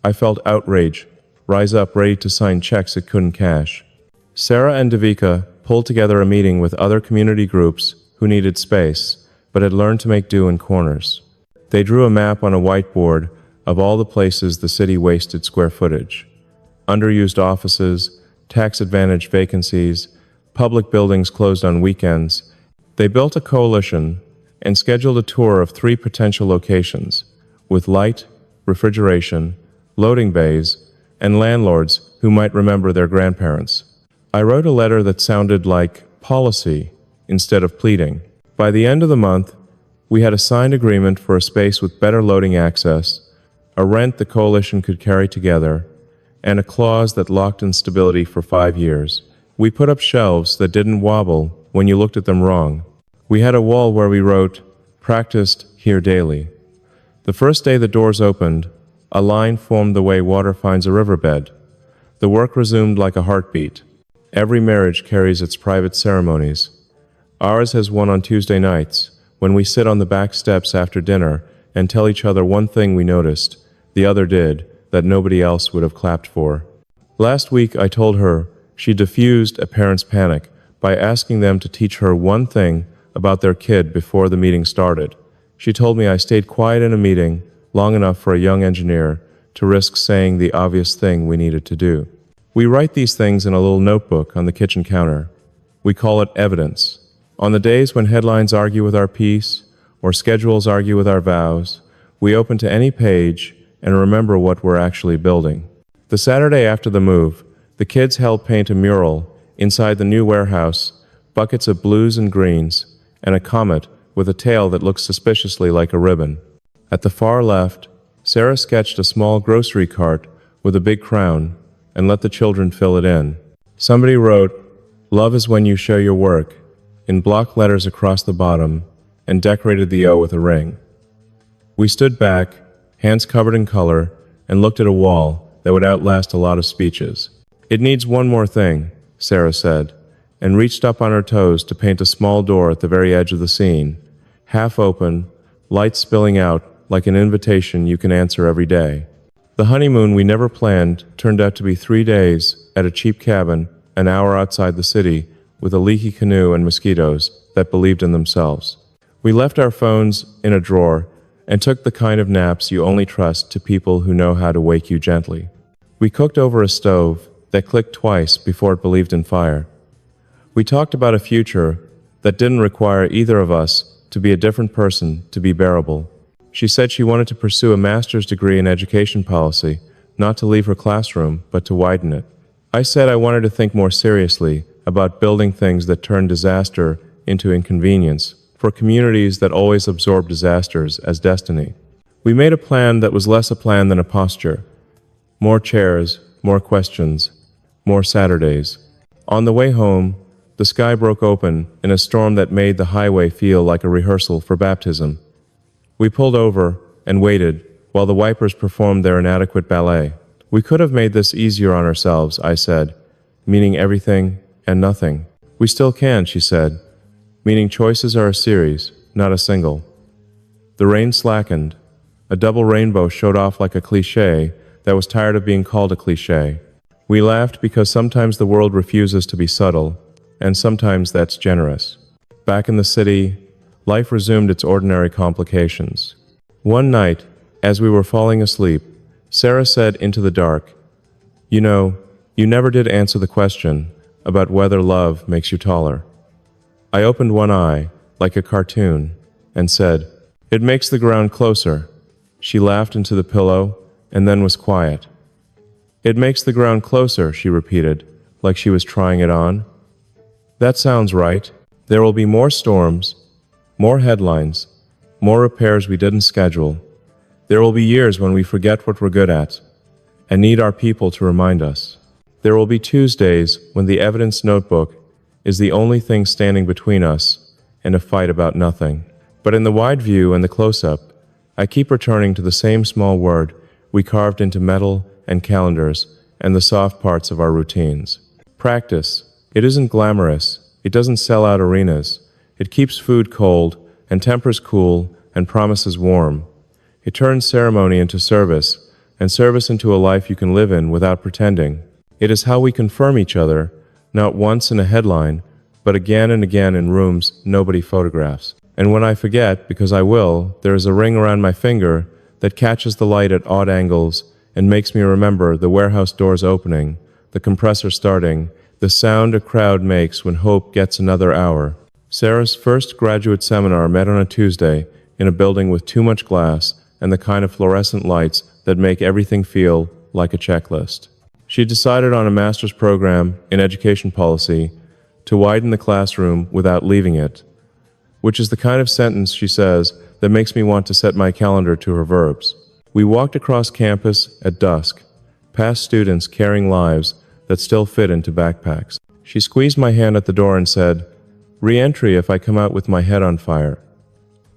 I felt outrage, rise up ready to sign checks it couldn't cash. Sarah and Devika pulled together a meeting with other community groups who needed space, but had learned to make do in corners. They drew a map on a whiteboard of all the places the city wasted square footage. Underused offices, tax-advantaged vacancies, public buildings closed on weekends. They built a coalition and scheduled a tour of 3 potential locations, with light, refrigeration, loading bays, and landlords who might remember their grandparents. I wrote a letter that sounded like policy instead of pleading. By the end of the month, we had a signed agreement for a space with better loading access, a rent the coalition could carry together, and a clause that locked in stability for 5 years. We put up shelves that didn't wobble when you looked at them wrong. We had a wall where we wrote, "Practiced here daily." The first day the doors opened, a line formed the way water finds a riverbed. The work resumed like a heartbeat. Every marriage carries its private ceremonies. Ours has one on Tuesday nights, when we sit on the back steps after dinner and tell each other one thing we noticed, the other did, that nobody else would have clapped for. Last week I told her she diffused a parent's panic by asking them to teach her one thing about their kid before the meeting started. She told me I stayed quiet in a meeting long enough for a young engineer to risk saying the obvious thing we needed to do. We write these things in a little notebook on the kitchen counter. We call it evidence. On the days when headlines argue with our peace, or schedules argue with our vows, we open to any page and remember what we're actually building. The Saturday after the move, the kids helped paint a mural inside the new warehouse, buckets of blues and greens, and a comet with a tail that looks suspiciously like a ribbon. At the far left, Sarah sketched a small grocery cart with a big crown and let the children fill it in. Somebody wrote, "Love is when you show your work," in block letters across the bottom, and decorated the O with a ring. We stood back, hands covered in color, and looked at a wall that would outlast a lot of speeches. "It needs one more thing," Sarah said, and reached up on her toes to paint a small door at the very edge of the scene, half open, light spilling out like an invitation you can answer every day. The honeymoon we never planned turned out to be 3 days at a cheap cabin an hour outside the city with a leaky canoe and mosquitoes that believed in themselves. We left our phones in a drawer and took the kind of naps you only trust to people who know how to wake you gently. We cooked over a stove that clicked twice before it believed in fire. We talked about a future that didn't require either of us to be a different person to be bearable. She said she wanted to pursue a master's degree in education policy, not to leave her classroom, but to widen it. I said I wanted to think more seriously about building things that turn disaster into inconvenience for communities that always absorb disasters as destiny. We made a plan that was less a plan than a posture. More chairs, more questions, more Saturdays. On the way home, the sky broke open in a storm that made the highway feel like a rehearsal for baptism. We pulled over and waited while the wipers performed their inadequate ballet. "We could have made this easier on ourselves," I said, meaning everything and nothing. "We still can," she said, meaning choices are a series, not a single. The rain slackened. A double rainbow showed off like a cliché that was tired of being called a cliché. We laughed because sometimes the world refuses to be subtle, and sometimes that's generous. Back in the city, life resumed its ordinary complications. One night, as we were falling asleep, Sarah said into the dark, "You know, you never did answer the question about whether love makes you taller." I opened one eye, like a cartoon, and said, "It makes the ground closer." She laughed into the pillow, and then was quiet. "It makes the ground closer," she repeated, like she was trying it on. "That sounds right. There will be more storms, more headlines, more repairs we didn't schedule. There will be years when we forget what we're good at and need our people to remind us. There will be Tuesdays when the evidence notebook is the only thing standing between us and a fight about nothing. But in the wide view and the close-up, I keep returning to the same small word we carved into metal and calendars and the soft parts of our routines. Practice. It isn't glamorous. It doesn't sell out arenas. It keeps food cold and tempers cool and promises warm. It turns ceremony into service and service into a life you can live in without pretending. It is how we confirm each other, not once in a headline, but again and again in rooms nobody photographs. And when I forget, because I will, there is a ring around my finger that catches the light at odd angles and makes me remember the warehouse doors opening, the compressor starting, the sound a crowd makes when hope gets another hour. Sarah's first graduate seminar met on a Tuesday in a building with too much glass and the kind of fluorescent lights that make everything feel like a checklist. She decided on a master's program in education policy to widen the classroom without leaving it, which is the kind of sentence, she says, that makes me want to set my calendar to her verbs. We walked across campus at dusk, past students carrying lives that still fit into backpacks. She squeezed my hand at the door and said, "Re-entry if I come out with my head on fire."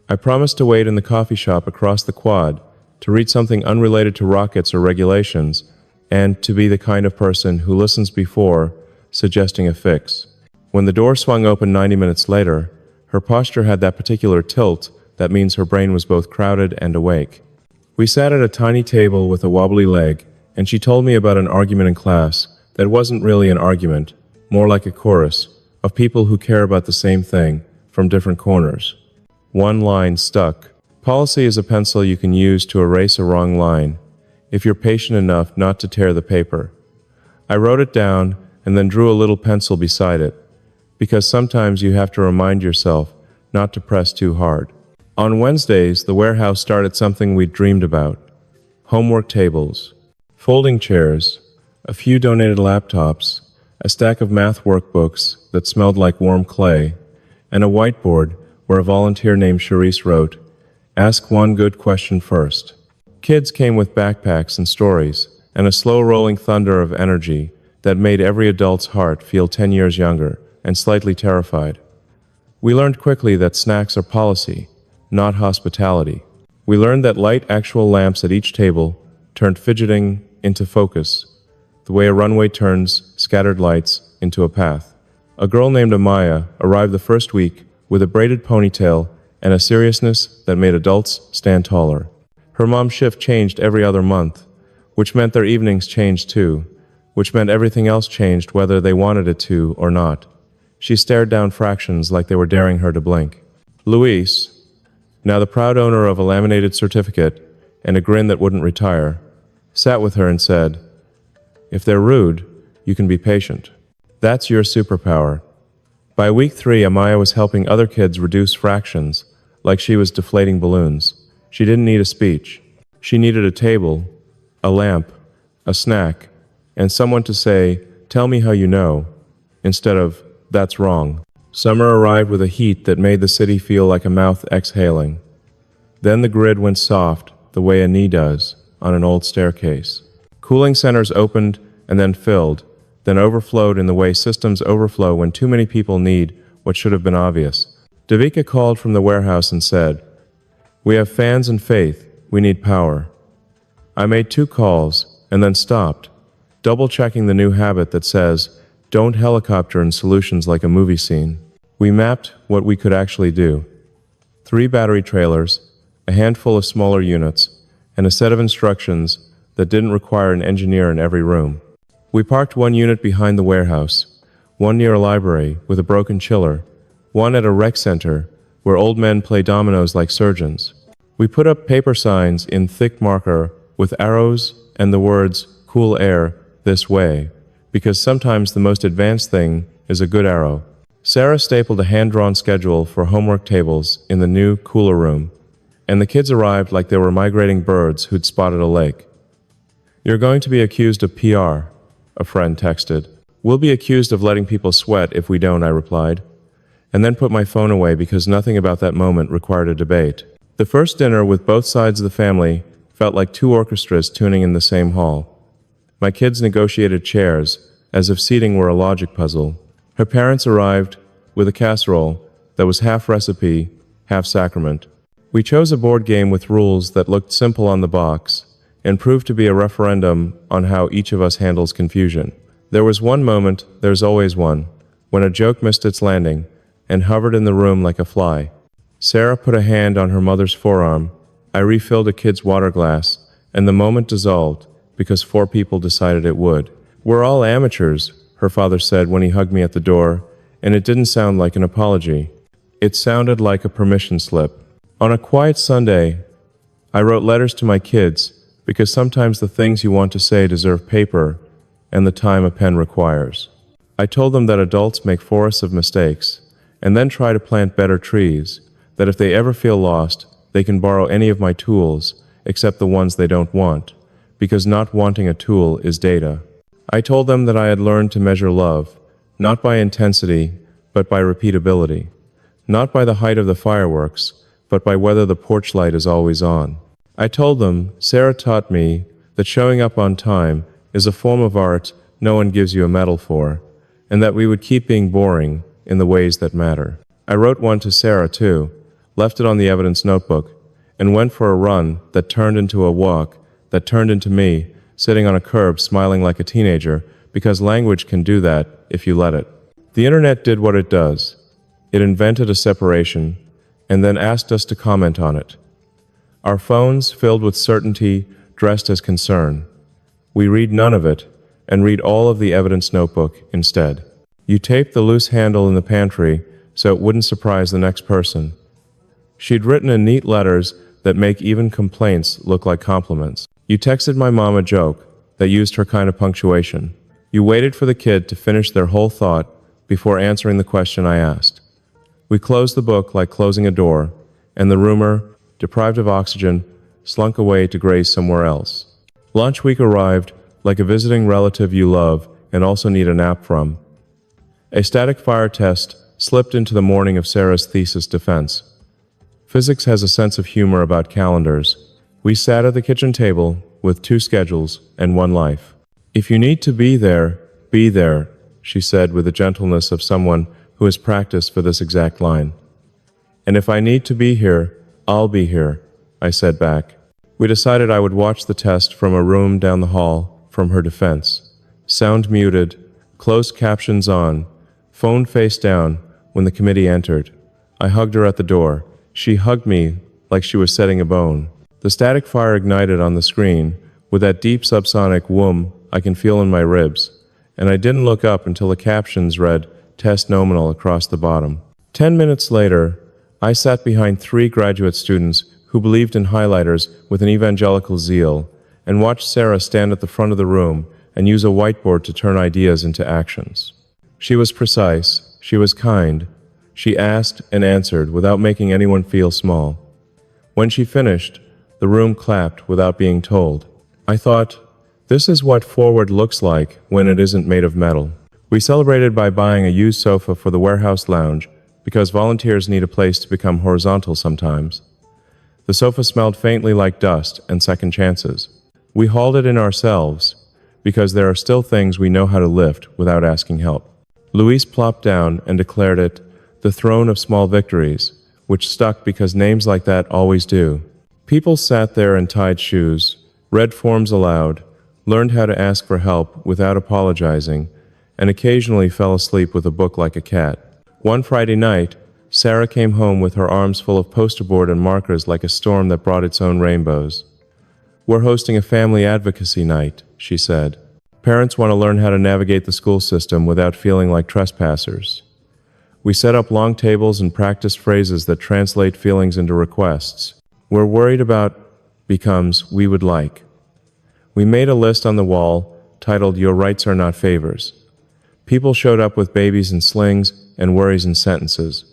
I promised to wait in the coffee shop across the quad to read something unrelated to rockets or regulations, and to be the kind of person who listens before suggesting a fix. When the door swung open 90 minutes later, her posture had that particular tilt that means her brain was both crowded and awake. We sat at a tiny table with a wobbly leg, and she told me about an argument in class that wasn't really an argument, more like a chorus of people who care about the same thing, from different corners. One line stuck. Policy is a pencil you can use to erase a wrong line, if you're patient enough not to tear the paper. I wrote it down and then drew a little pencil beside it, because sometimes you have to remind yourself not to press too hard. On Wednesdays, the warehouse started something we'd dreamed about. Homework tables, folding chairs, a few donated laptops, a stack of math workbooks that smelled like warm clay, and a whiteboard where a volunteer named Charisse wrote, "Ask one good question first." Kids came with backpacks and stories, and a slow rolling thunder of energy that made every adult's heart feel 10 years younger and slightly terrified. We learned quickly that snacks are policy, not hospitality. We learned that light actual lamps at each table turned fidgeting into focus, the way a runway turns scattered lights into a path. A girl named Amaya arrived the first week with a braided ponytail and a seriousness that made adults stand taller. Her mom's shift changed every other month, which meant their evenings changed too, which meant everything else changed whether they wanted it to or not. She stared down fractions like they were daring her to blink. Luis, now the proud owner of a laminated certificate and a grin that wouldn't retire, sat with her and said, "If they're rude, you can be patient. That's your superpower." By week 3, Amaya was helping other kids reduce fractions, like she was deflating balloons. She didn't need a speech. She needed a table, a lamp, a snack, and someone to say, "Tell me how you know," instead of, "That's wrong." Summer arrived with a heat that made the city feel like a mouth exhaling. Then the grid went soft, the way a knee does, on an old staircase. Cooling centers opened and then filled, then overflowed in the way systems overflow when too many people need what should have been obvious. Davika called from the warehouse and said, "We have fans and faith, we need power." I made 2 calls and then stopped, double-checking the new habit that says, don't helicopter in solutions like a movie scene. We mapped what we could actually do. 3 battery trailers, a handful of smaller units, and a set of instructions that didn't require an engineer in every room. We parked 1 unit behind the warehouse, 1 near a library with a broken chiller, 1 at a rec center where old men play dominoes like surgeons. We put up paper signs in thick marker with arrows and the words, "Cool air, this way," because sometimes the most advanced thing is a good arrow. Sarah stapled a hand-drawn schedule for homework tables in the new cooler room, and the kids arrived like they were migrating birds who'd spotted a lake. "You're going to be accused of PR," a friend texted. "We'll be accused of letting people sweat if we don't," I replied, and then put my phone away because nothing about that moment required a debate. The first dinner with both sides of the family felt like 2 orchestras tuning in the same hall. My kids negotiated chairs, as if seating were a logic puzzle. Her parents arrived with a casserole that was half recipe, half sacrament. We chose a board game with rules that looked simple on the box and proved to be a referendum on how each of us handles confusion. There was one moment, there's always one, when a joke missed its landing and hovered in the room like a fly. Sarah put a hand on her mother's forearm. I refilled a kid's water glass, and the moment dissolved because 4 people decided it would. "We're all amateurs," her father said when he hugged me at the door, and it didn't sound like an apology. It sounded like a permission slip. On a quiet Sunday, I wrote letters to my kids because sometimes the things you want to say deserve paper and the time a pen requires. I told them that adults make forests of mistakes and then try to plant better trees, that if they ever feel lost, they can borrow any of my tools except the ones they don't want, because not wanting a tool is data. I told them that I had learned to measure love, not by intensity, but by repeatability, not by the height of the fireworks, but by whether the porch light is always on. I told them Sarah taught me that showing up on time is a form of art no one gives you a medal for, and that we would keep being boring in the ways that matter. I wrote one to Sarah too, left it on the evidence notebook, and went for a run that turned into a walk, that turned into me, sitting on a curb smiling like a teenager, because language can do that if you let it. The internet did what it does. It invented a separation, and then asked us to comment on it. Our phones filled with certainty dressed as concern. We read none of it, and read all of the evidence notebook instead. You tape the loose handle in the pantry so it wouldn't surprise the next person. She'd written in neat letters that make even complaints look like compliments. You texted my mom a joke that used her kind of punctuation. You waited for the kid to finish their whole thought before answering the question I asked. We closed the book like closing a door, and the roomer, deprived of oxygen, slunk away to graze somewhere else. Lunch week arrived like a visiting relative you love and also need a nap from. A static fire test slipped into the morning of Sarah's thesis defense. Physics has a sense of humor about calendars. We sat at the kitchen table with 2 schedules and 1 life. If you need to be there, she said with the gentleness of someone who has practiced for this exact line. And if I need to be here, I'll be here, I said back. We decided I would watch the test from a room down the hall from her defense. Sound muted, closed captions on, phone face down when the committee entered. I hugged her at the door. She hugged me like she was setting a bone. The static fire ignited on the screen with that deep subsonic whoom I can feel in my ribs, and I didn't look up until the captions read test nominal across the bottom. 10 minutes later, I sat behind 3 graduate students who believed in highlighters with an evangelical zeal and watched Sarah stand at the front of the room and use a whiteboard to turn ideas into actions. She was precise, she was kind, she asked and answered without making anyone feel small. When she finished, the room clapped without being told. I thought, this is what forward looks like when it isn't made of metal. We celebrated by buying a used sofa for the warehouse lounge because volunteers need a place to become horizontal sometimes. The sofa smelled faintly like dust and second chances. We hauled it in ourselves because there are still things we know how to lift without asking help. Louise plopped down and declared it the throne of small victories, which stuck because names like that always do. People sat there in tied shoes, read forms aloud, learned how to ask for help without apologizing, and occasionally fell asleep with a book like a cat. One Friday night, Sarah came home with her arms full of poster board and markers like a storm that brought its own rainbows. We're hosting a family advocacy night, she said. Parents want to learn how to navigate the school system without feeling like trespassers. We set up long tables and practiced phrases that translate feelings into requests. We're worried about becomes we would like. We made a list on the wall titled Your Rights Are Not Favors. People showed up with babies in slings and worries in sentences.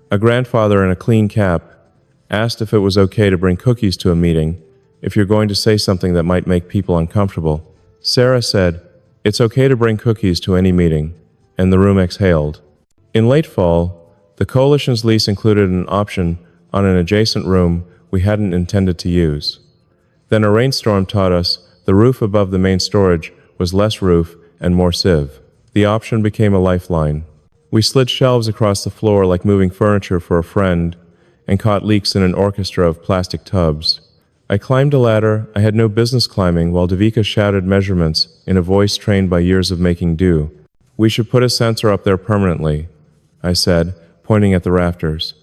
A grandfather in a clean cap asked if it was okay to bring cookies to a meeting if you're going to say something that might make people uncomfortable. Sarah said, it's okay to bring cookies to any meeting, and the room exhaled. In late fall, the coalition's lease included an option on an adjacent room we hadn't intended to use. Then a rainstorm taught us the roof above the main storage was less roof and more sieve. The option became a lifeline. We slid shelves across the floor like moving furniture for a friend and caught leaks in an orchestra of plastic tubs. I climbed a ladder I had no business climbing while Devika shouted measurements in a voice trained by years of making do. We should put a sensor up there permanently, I said, pointing at the rafters.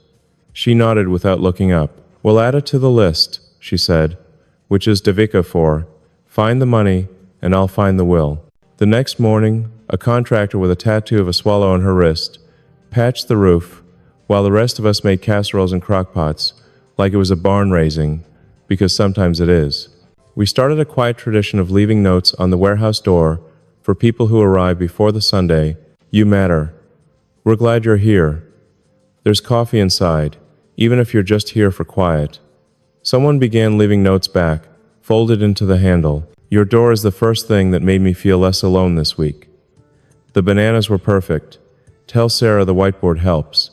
She nodded without looking up. We'll add it to the list, she said, which is Devika for, find the money and I'll find the will. The next morning, a contractor with a tattoo of a swallow on her wrist patched the roof, while the rest of us made casseroles and crockpots, like it was a barn raising, because sometimes it is. We started a quiet tradition of leaving notes on the warehouse door for people who arrive before the Sunday. You matter. We're glad you're here. There's coffee inside, even if you're just here for quiet. Someone began leaving notes back, folded into the handle. Your door is the first thing that made me feel less alone this week. The bananas were perfect. Tell Sarah the whiteboard helps.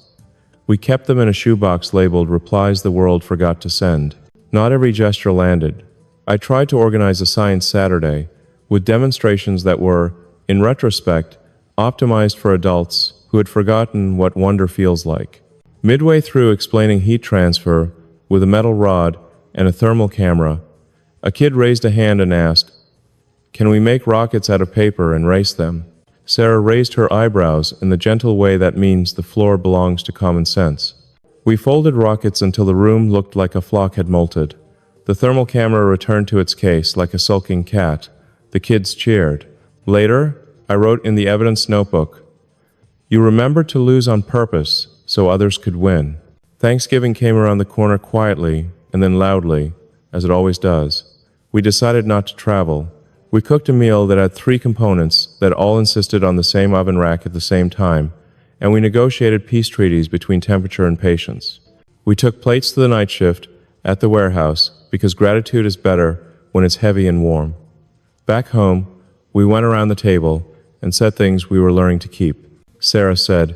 We kept them in a shoebox labeled replies the world forgot to send. Not every gesture landed. I tried to organize a science Saturday with demonstrations that were, in retrospect, optimized for adults who had forgotten what wonder feels like. Midway through explaining heat transfer with a metal rod and a thermal camera, a kid raised a hand and asked, "Can we make rockets out of paper and race them?" Sarah raised her eyebrows in the gentle way that means the floor belongs to common sense. We folded rockets until the room looked like a flock had molted. The thermal camera returned to its case like a sulking cat. The kids cheered. Later, I wrote in the evidence notebook, "You remember to lose on purpose so others could win. Thanksgiving came around the corner quietly and then loudly, as it always does. We decided not to travel. We cooked a meal that had 3 components that all insisted on the same oven rack at the same time, and we negotiated peace treaties between temperature and patience. We took plates to the night shift at the warehouse because gratitude is better when it's heavy and warm. Back home, we went around the table and said things we were learning to keep. Sarah said,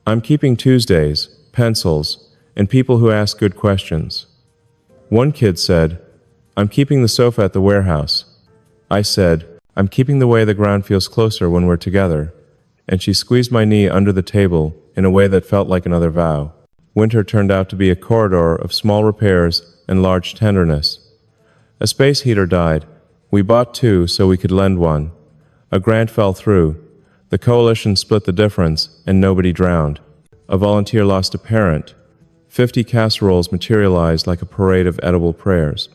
"I'm keeping Tuesdays, pencils, and people who ask good questions." One kid said, "I'm keeping the sofa at the warehouse." I said, "I'm keeping the way the ground feels closer when we're together." And she squeezed my knee under the table in a way that felt like another vow. Winter turned out to be a corridor of small repairs and large tenderness. A space heater died. We bought 2 so we could lend one. A grant fell through. The coalition split the difference, and nobody drowned. A volunteer lost a parent. 50 casseroles materialized like a parade of edible prayers.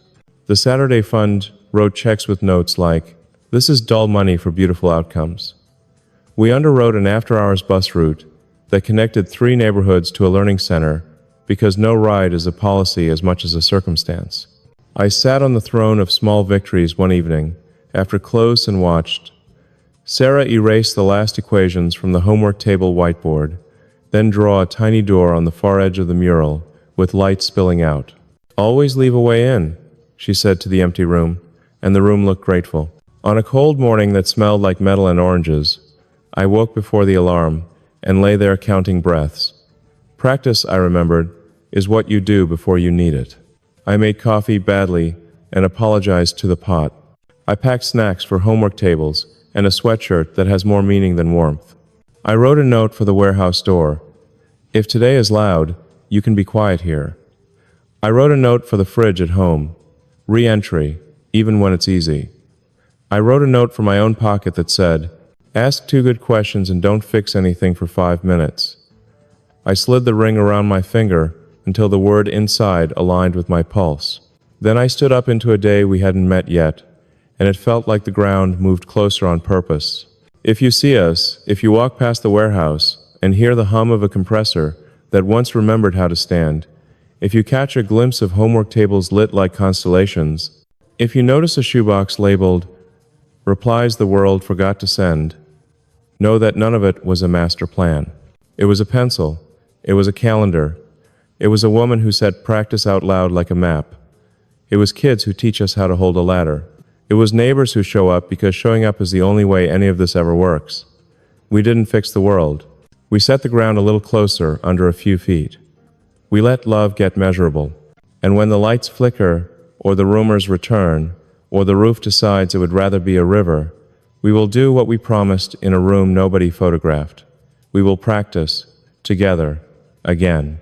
The Saturday Fund wrote checks with notes like, "This is dull money for beautiful outcomes." We underwrote an after-hours bus route that connected 3 neighborhoods to a learning center because no ride is a policy as much as a circumstance. I sat on the throne of small victories one evening after close and watched Sarah erase the last equations from the homework table whiteboard, then draw a tiny door on the far edge of the mural with light spilling out. "Always leave a way in," she said to the empty room, and the room looked grateful. On a cold morning that smelled like metal and oranges, I woke before the alarm and lay there counting breaths. Practice, I remembered, is what you do before you need it. I made coffee badly and apologized to the pot. I packed snacks for homework tables and a sweatshirt that has more meaning than warmth. I wrote a note for the warehouse door. "If today is loud, you can be quiet here." I wrote a note for the fridge at home. "Re-entry, even when it's easy." I wrote a note for my own pocket that said, "Ask 2 good questions and don't fix anything for 5 minutes." I slid the ring around my finger until the word inside aligned with my pulse. Then I stood up into a day we hadn't met yet, and it felt like the ground moved closer on purpose. If you see us, if you walk past the warehouse and hear the hum of a compressor that once remembered how to stand, if you catch a glimpse of homework tables lit like constellations, if you notice a shoebox labeled, "Replies the world forgot to send," know that none of it was a master plan. It was a pencil. It was a calendar. It was a woman who said practice out loud like a map. It was kids who teach us how to hold a ladder. It was neighbors who show up because showing up is the only way any of this ever works. We didn't fix the world. We set the ground a little closer, under a few feet. We let love get measurable. And when the lights flicker, or the rumors return, or the roof decides it would rather be a river, we will do what we promised in a room nobody photographed. We will practice, together, again.